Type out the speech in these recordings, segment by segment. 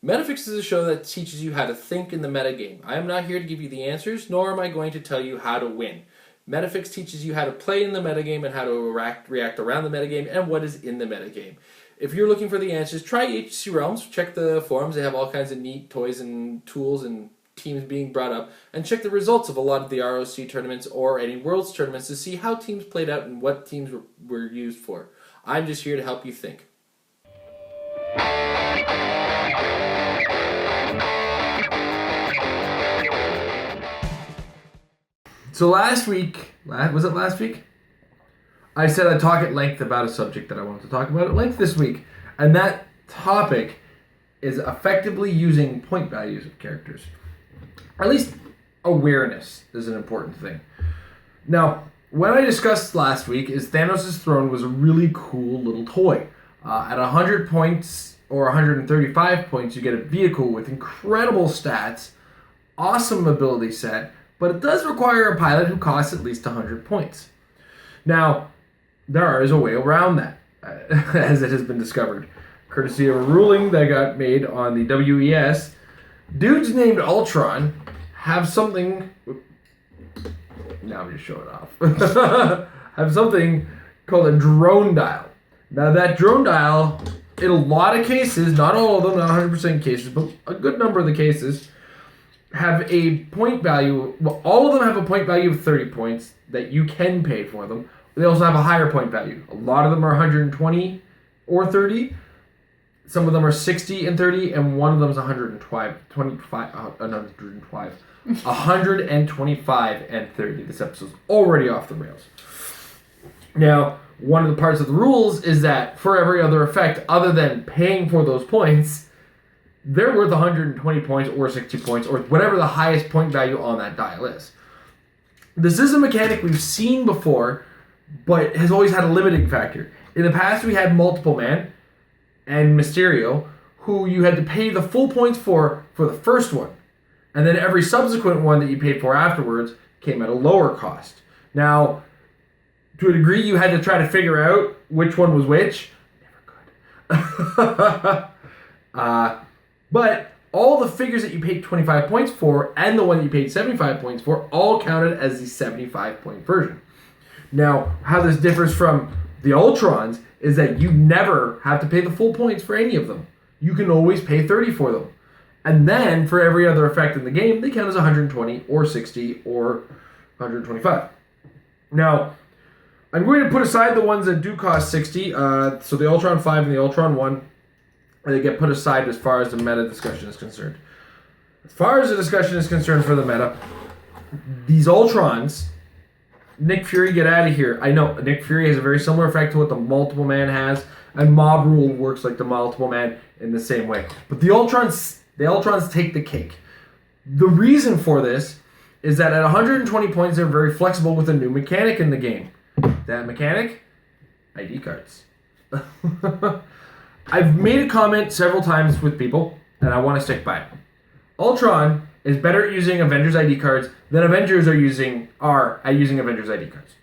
Metafix is a show that teaches you how to think in the metagame. I am not here to give you the answers, nor am I going to tell you how to win. Metafix teaches you how to play in the metagame and how to react around the metagame and what is in the metagame. If you're looking for the answers, try HC Realms, check the forums, they have all kinds of neat toys and tools and teams being brought up, and check the results of a lot of the ROC tournaments or any Worlds tournaments to see how teams played out and what teams were used for. I'm just here to help you think. So last week, was it last week? I said I'd talk at length about a subject that I wanted to talk about at length this week. And that topic is effectively using point values of characters. At least awareness is an important thing. Now, what I discussed last week is Thanos' throne was a really cool little toy. At 100 points or 135 points, you get a vehicle with incredible stats, awesome ability set, but it does require a pilot who costs at least 100 points. Now, there is a way around that, as it has been discovered. Courtesy of a ruling that got made on the WES, dudes named Ultron have something... Now I'm just showing off. Have something called a drone dial. Now that drone dial, in a lot of cases, not all of them, not 100% cases, but a good number of the cases, have a point value, well, all of them have a point value of 30 points that you can pay for them. They also have a higher point value. A lot of them are 120 or 30. Some of them are 60 and 30, and one of them is 125 and 30. This episode's already off the rails. Now, one of the parts of the rules is that for every other effect, other than paying for those points, they're worth 120 points or 60 points or whatever the highest point value on that dial is. This is a mechanic we've seen before, but has always had a limiting factor. In the past, we had Multiple Man and Mysterio, who you had to pay the full points for the first one. And then every subsequent one that you paid for afterwards came at a lower cost. Now, to a degree, you had to try to figure out which one was which. Never could. But all the figures that you paid 25 points for and the one that you paid 75 points for all counted as the 75-point version. Now, how this differs from the Ultrons is that you never have to pay the full points for any of them. You can always pay 30 for them. And then, for every other effect in the game, they count as 120 or 60 or 125. Now, I'm going to put aside the ones that do cost 60. So the Ultron 5 and the Ultron 1, they get put aside as far as the meta discussion is concerned. As far as the discussion is concerned for the meta, these Ultrons, Nick Fury, get out of here. I know Nick Fury has a very similar effect to what the Multiple Man has, and Mob Rule works like the Multiple Man in the same way. But the Ultrons take the cake. The reason for this is that at 120 points, they're very flexible with a new mechanic in the game. That mechanic? ID cards. I've made a comment several times with people, and I want to stick by it. Ultron is better at using Avengers ID cards than Avengers are at using Avengers ID cards.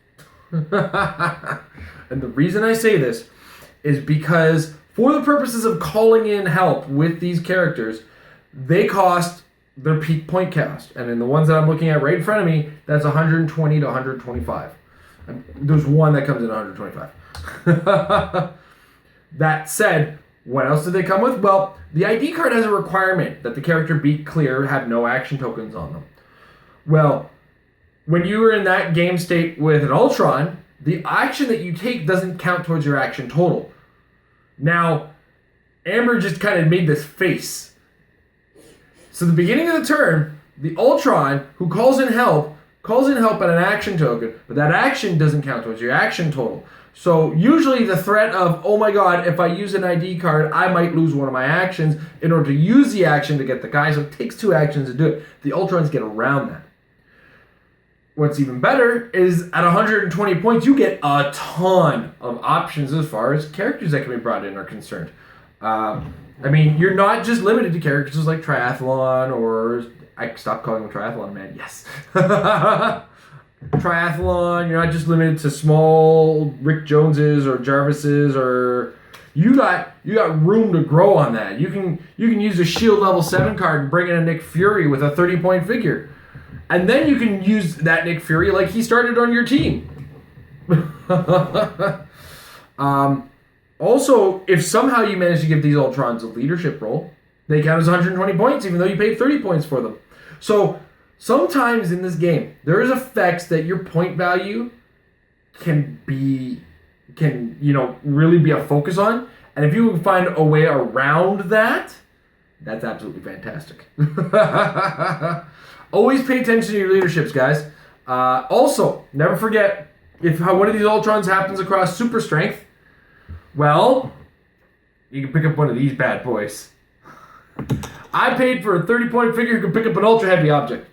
And the reason I say this is because for the purposes of calling in help with these characters, they cost their peak point cost. And in the ones that I'm looking at right in front of me, that's 120 to 125. There's one that comes in 125. That said, what else did they come with? Well, the ID card has a requirement that the character be clear, have no action tokens on them. Well, when you were in that game state with an Ultron, the action that you take doesn't count towards your action total. Now, Amber just kind of made this face. So the beginning of the turn, the Ultron, who calls in help at an action token, but that action doesn't count towards your action total. So usually the threat of, oh my god, if I use an ID card, I might lose one of my actions in order to use the action to get the guy. So it takes 2 actions to do it. The Ultrons get around that. What's even better is at 120 points, you get a ton of options as far as characters that can be brought in are concerned. I mean, you're not just limited to characters like Triathlon or... I stopped calling them Triathlon, man. Yes. Triathlon, you're not just limited to small Rick Joneses or Jarvises or you got room to grow on that. You can use a shield level 7 card and bring in a Nick Fury with a 30-point figure. And then you can use that Nick Fury like he started on your team. Also, if somehow you manage to give these Ultrons a leadership role, they count as 120 points, even though you paid 30 points for them. So sometimes in this game, there is effects that your point value can really be a focus on. And if you can find a way around that, that's absolutely fantastic. Always pay attention to your leaderships, guys. Also, never forget, if one of these Ultrons happens across super strength, well, you can pick up one of these bad boys. I paid for a 30-point figure who can pick up an ultra heavy object.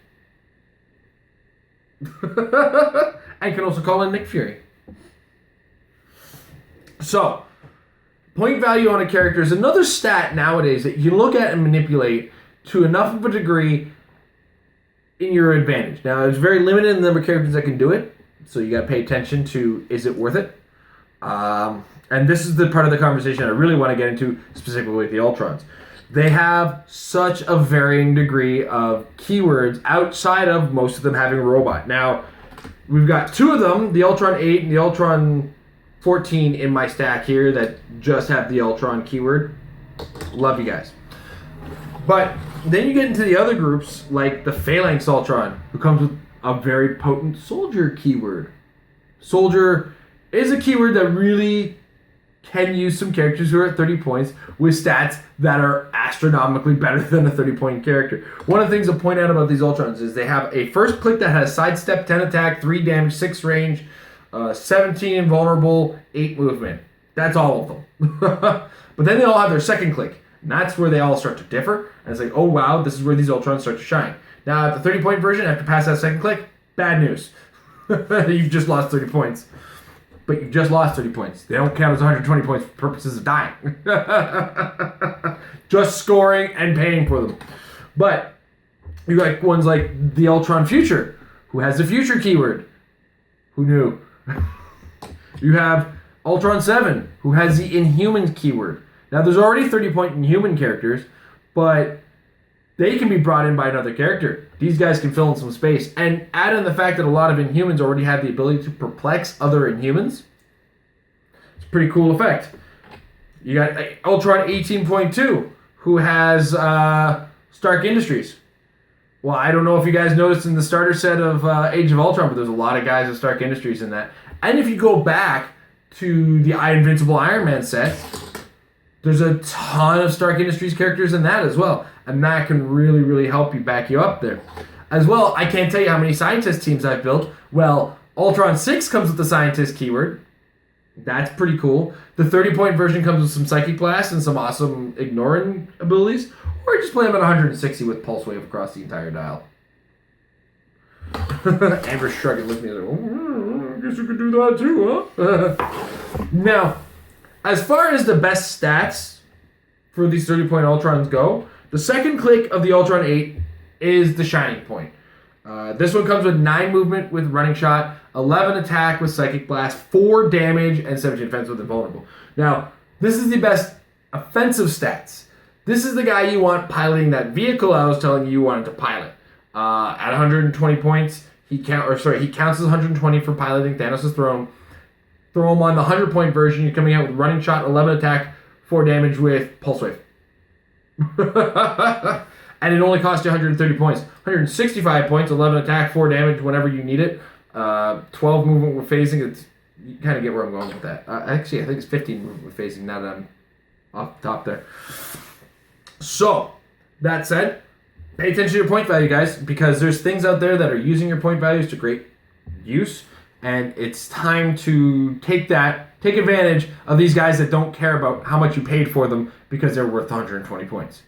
And can also call in Nick Fury. So, point value on a character is another stat nowadays that you can look at and manipulate to enough of a degree in your advantage. Now, it's very limited in the number of characters that can do it, so you got to pay attention to, is it worth it? And this is the part of the conversation I really want to get into, specifically with the Ultrons. They have such a varying degree of keywords outside of most of them having a robot. Now, we've got two of them, the Ultron 8 and the Ultron 14 in my stack here that just have the Ultron keyword. Love you guys. But then you get into the other groups, like the Phalanx Ultron, who comes with a very potent soldier keyword. Soldier is a keyword that really can use some characters who are at 30 points with stats that are astronomically better than a 30-point character. One of the things to point out about these Ultrons is they have a first click that has sidestep, 10 attack, 3 damage, 6 range, 17 invulnerable, 8 movement. That's all of them. But then they all have their second click. And that's where they all start to differ. And it's like, oh wow, this is where these Ultrons start to shine. Now at the 30-point version, after pass that second click, bad news. You've just lost 30 points. But you just lost 30 points. They don't count as 120 points for purposes of dying. Just scoring and paying for them. But you got ones like the Ultron Future, who has the Future keyword. Who knew? You have Ultron 7, who has the Inhuman keyword. Now, there's already 30-point Inhuman characters, but they can be brought in by another character. These guys can fill in some space. And add in the fact that a lot of Inhumans already have the ability to perplex other Inhumans. It's a pretty cool effect. You got Ultron 18.2, who has Stark Industries. Well, I don't know if you guys noticed in the starter set of Age of Ultron, but there's a lot of guys with Stark Industries in that. And if you go back to the Invincible Iron Man set, there's a ton of Stark Industries characters in that as well. And that can really, really help you back you up there. As well, I can't tell you how many scientist teams I've built. Well, Ultron 6 comes with the scientist keyword. That's pretty cool. The 30-point version comes with some Psychic Blast and some awesome ignoring abilities. Or just play them at 160 with Pulse Wave across the entire dial. Amber's shrugging with me. Like, oh, I guess you could do that too, huh? Now, as far as the best stats for these 30-point Ultrons go, the second click of the Ultron 8 is the shining point. This one comes with 9 movement with running shot, 11 attack with psychic blast, 4 damage, and 17 defense with invulnerable. Now, this is the best offensive stats. This is the guy you want piloting that vehicle I was telling you wanted to pilot. At 120 points, he counts as 120 for piloting Thanos' throne. Throw him on the 100-point version. You're coming out with running shot, 11 attack, 4 damage with pulse wave. And it only costs you 130 points. 165 points, 11 attack, 4 damage whenever you need it. 12 movement with phasing. You kind of get where I'm going with that. Actually, I think it's 15 movement with phasing now that I'm off the top there. So, that said, pay attention to your point value, guys, because there's things out there that are using your point values to great use, and it's time to take advantage of these guys that don't care about how much you paid for them because they're worth 120 points.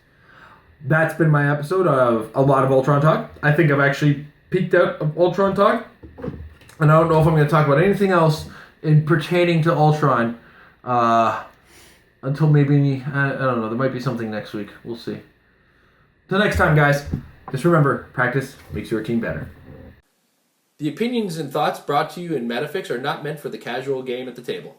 That's been my episode of a lot of Ultron talk. I think I've actually peaked out of Ultron talk, and I don't know if I'm going to talk about anything else in pertaining to Ultron until maybe, I don't know, there might be something next week. We'll see. Till next time, guys, just remember, practice makes your team better. The opinions and thoughts brought to you in Metafix are not meant for the casual game at the table.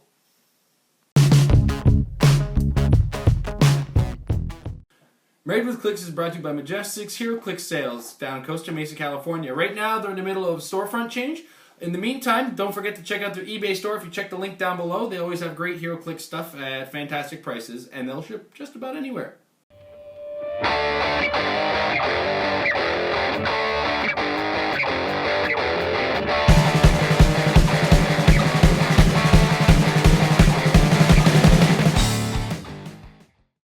Made with Clix is brought to you by Majestic's Heroclix sales down in Costa Mesa, California. Right now, they're in the middle of storefront change. In the meantime, don't forget to check out their eBay store. If you check the link down below, they always have great Heroclix stuff at fantastic prices, and they'll ship just about anywhere.